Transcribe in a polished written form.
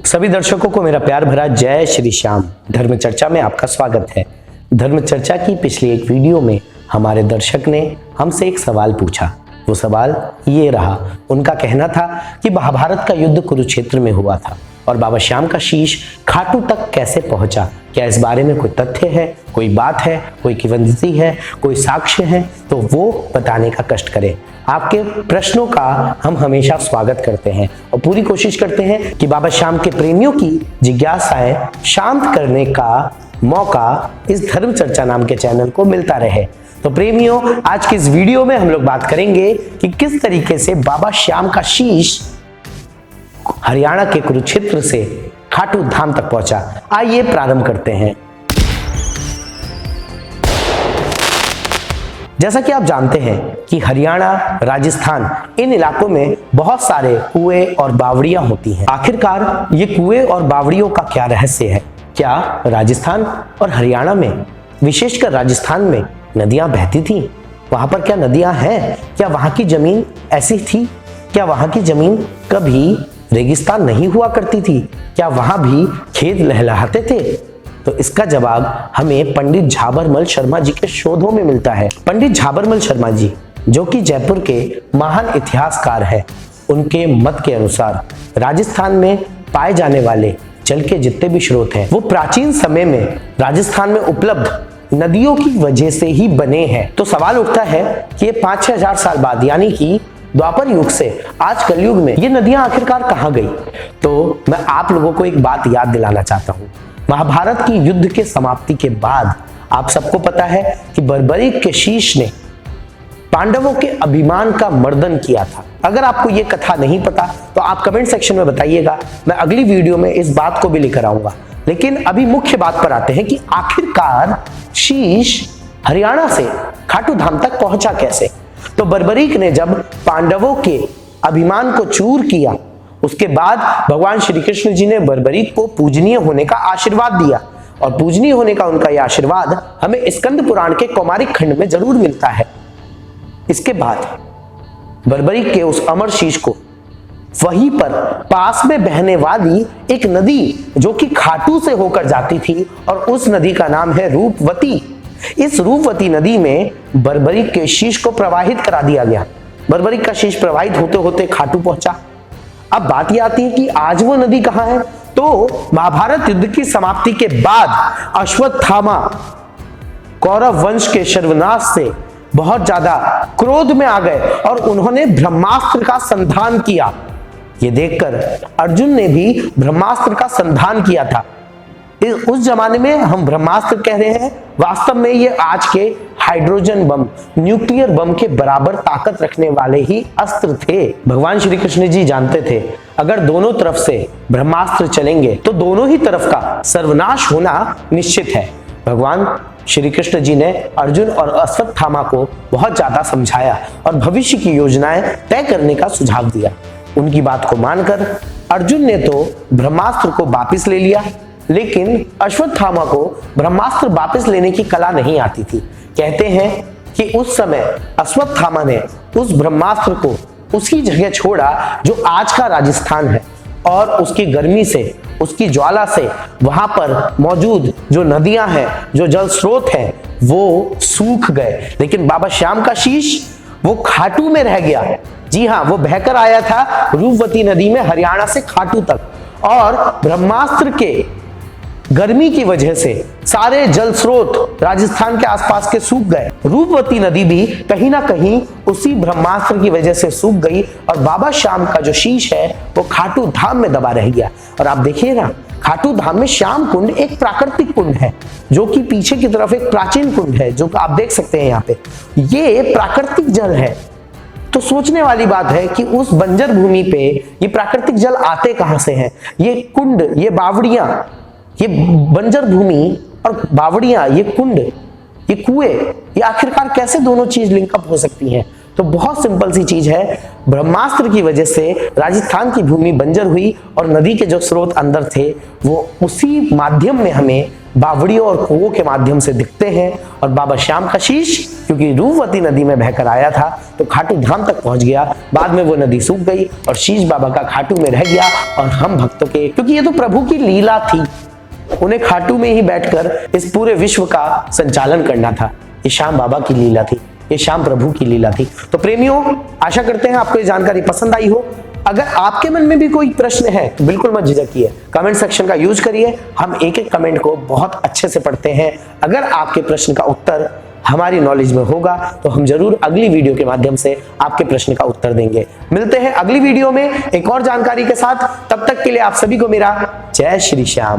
सभी दर्शकों को मेरा प्यार भरा जय श्री श्याम। धर्म चर्चा में आपका स्वागत है। धर्म चर्चा की पिछली एक वीडियो में हमारे दर्शक ने हमसे एक सवाल पूछा। वो सवाल ये रहा, उनका कहना था कि महाभारत का युद्ध कुरुक्षेत्र में हुआ था और बाबा श्याम का शीश खाटू तक कैसे पहुंचा। क्या इस बारे में कोई तथ्य है, कोई बात है, कोई किंवदंती है, कोई साक्ष्य है, तो वो बताने का कष्ट करें। आपके प्रश्नों का हम हमेशा स्वागत करते हैं और पूरी कोशिश करते हैं कि बाबा श्याम के प्रेमियों की जिज्ञासाएं शांत करने का मौका इस धर्म चर्चा नाम के चैनल को मिलता रहे। तो प्रेमियों, आज की इस वीडियो में हम लोग बात करेंगे कि किस तरीके से बाबा श्याम का शीश हरियाणा के कुरुक्षेत्र से खाटू धाम तक पहुंचा। आइए प्रारंभ करते हैं। जैसा कि आप जानते हैं कि हरियाणा, राजस्थान, इन इलाकों में बहुत सारे कुएं और बावड़ियां होती हैं। आखिरकार ये कुएं और बावड़ियों का क्या रहस्य है? क्या राजस्थान और हरियाणा में, विशेषकर राजस्थान में, नदियां बहती थीं? वहां पर क्या नदियां हैं? क्या वहां की जमीन ऐसी थी? क्या वहां की जमीन कभी रेगिस्तान नहीं हुआ करती थी? क्या वहां भी खेत लहलहाते थे? तो इसका जवाब हमें पंडित झाबरमल शर्मा जी के शोधों में मिलता है। पंडित झाबरमल शर्मा जी, जो कि जयपुर के महान इतिहासकार हैं, उनके मत के अनुसार राजस्थान में पाए जाने वाले जल के जितने भी स्रोत हैं वो प्राचीन समय में राजस्थान में उपलब्ध नदियों की वजह से ही बने हैं। तो सवाल उठता है कि ये 5-6 हजार साल बाद, यानी कि द्वापर युग से आज कलयुग में, ये नदियां आखिरकार कहां गई? तो मैं आप लोगों को एक बात याद दिलाना चाहता हूं। महाभारत की युद्ध के समाप्ति के बाद आप सबको पता है कि बर्बरीक के शीश ने पांडवों के अभिमान का मर्दन किया था। अगर आपको यह कथा नहीं पता तो आप कमेंट सेक्शन में बताइएगा, मैं अगली वीडियो में इस बात को भी लेकर आऊंगा। लेकिन अभी मुख्य बात पर आते हैं कि आखिरकार शीश हरियाणा से खाटू धाम तक पहुंचा कैसे। तो बर्बरीक ने जब पांडवों के अभिमान को चूर किया, उसके बाद भगवान श्री कृष्ण जी ने बर्बरीक को पूजनीय होने का आशीर्वाद दिया और पूजनीय होने का उनका यह आशीर्वाद हमें स्कंद पुराण के कौमारिक खंड में जरूर मिलता है। इसके बाद बर्बरीक के उस अमर शीश को वहीं पर पास में बहने वाली एक नदी, जो कि खाटू से होकर जाती थी, और उस नदी का नाम है रूपवती। इस रूपवती नदी में बर्बरीक के शीश को प्रवाहित करा दिया गया। बर्बरीक का शीश प्रवाहित होते होते खाटू पहुंचा। अब बात यह आती है कि आज वो नदी कहां है? तो महाभारत युद्ध की समाप्ति के बाद अश्वत्थामा कौरव वंश के सर्वनाश से बहुत ज्यादा क्रोध में आ गए और उन्होंने ब्रह्मास्त्र का संधान किया। यह देखकर अर्जुन ने भी ब्रह्मास्त्र का संधान किया था। उस जमाने में हम ब्रह्मास्त्र कह रहे हैं, वास्तव में ये आज के हाइड्रोजन बम, न्यूक्लियर बम के बराबर ताकत रखने वाले ही अस्त्र थे। भगवान श्री कृष्ण जी जानते थे अगर दोनों तरफ से ब्रह्मास्त्र चलेंगे तो दोनों ही तरफ का सर्वनाश होना निश्चित है। भगवान श्री कृष्ण जी ने अर्जुन और अश्वत्थामा को बहुत ज्यादा समझाया और भविष्य की योजनाएं तय करने का सुझाव दिया। उनकी बात को मानकर अर्जुन ने तो ब्रह्मास्त्र को वापिस ले लिया, लेकिन अश्वत्थामा को ब्रह्मास्त्र वापस लेने की कला नहीं आती थी। कहते हैं कि उस समय अश्वत्थामा ने उस ब्रह्मास्त्र को उसी जगह छोड़ा जो आज का राजस्थान है, और उसकी गर्मी से, उसकी ज्वाला से वहां पर मौजूद जो नदियां हैं, जो जल स्रोत हैं, वो सूख गए। लेकिन बाबा श्याम का शीश वो खाटू में रह गया। जी हाँ, वो बहकर आया था रूपवती नदी में हरियाणा से खाटू तक, और ब्रह्मास्त्र के गर्मी की वजह से सारे जल स्रोत राजस्थान के आसपास के सूख गए। रूपवती नदी भी कहीं ना कहीं उसी ब्रह्मास्त्र की वजह से सूख गई और बाबा श्याम का जो शीश है वो खाटू धाम में दबा रह गया। और आप देखिएगा, खाटू धाम में श्याम कुंड एक प्राकृतिक कुंड है, जो कि पीछे की तरफ एक प्राचीन कुंड है, जो आप देख सकते हैं यहाँ पे। ये प्राकृतिक जल है। तो सोचने वाली बात है कि उस बंजर भूमि पे ये प्राकृतिक जल आते कहां से हैं? ये कुंड, ये बावड़ियां, ये बंजर भूमि और बावड़ियां, ये कुंड, ये कुएं, ये आखिरकार कैसे दोनों चीज लिंकअप हो सकती हैं? तो बहुत सिंपल सी चीज है, ब्रह्मास्त्र की वजह से राजस्थान की भूमि बंजर हुई और नदी के जो स्रोत अंदर थे वो उसी माध्यम में हमें बावड़ियों और कुओं के माध्यम से दिखते हैं। और बाबा श्याम का शीश क्योंकि रूपवती नदी में बहकर आया था तो खाटू धाम तक पहुंच गया, बाद में वो नदी सूख गई और शीश बाबा का खाटू में रह गया। और हम भक्तों के, क्योंकि ये तो प्रभु की लीला थी, उन्हें खाटू में ही बैठकर इस पूरे विश्व का संचालन करना था। ये श्याम बाबा की लीला थी, ये श्याम प्रभु की लीला थी। तो प्रेमियों, आशा करते हैं आपको ये जानकारी पसंद आई हो। अगर आपके मन में भी कोई प्रश्न है तो बिल्कुल मत झिझकिए, कमेंट सेक्शन का यूज करिए, हम एक एक कमेंट को बहुत अच्छे से पढ़ते हैं। अगर आपके प्रश्न का उत्तर हमारी नॉलेज में होगा तो हम जरूर अगली वीडियो के माध्यम से आपके प्रश्न का उत्तर देंगे। मिलते हैं अगली वीडियो में एक और जानकारी के साथ, तब तक के लिए आप सभी को मेरा जय श्री श्याम।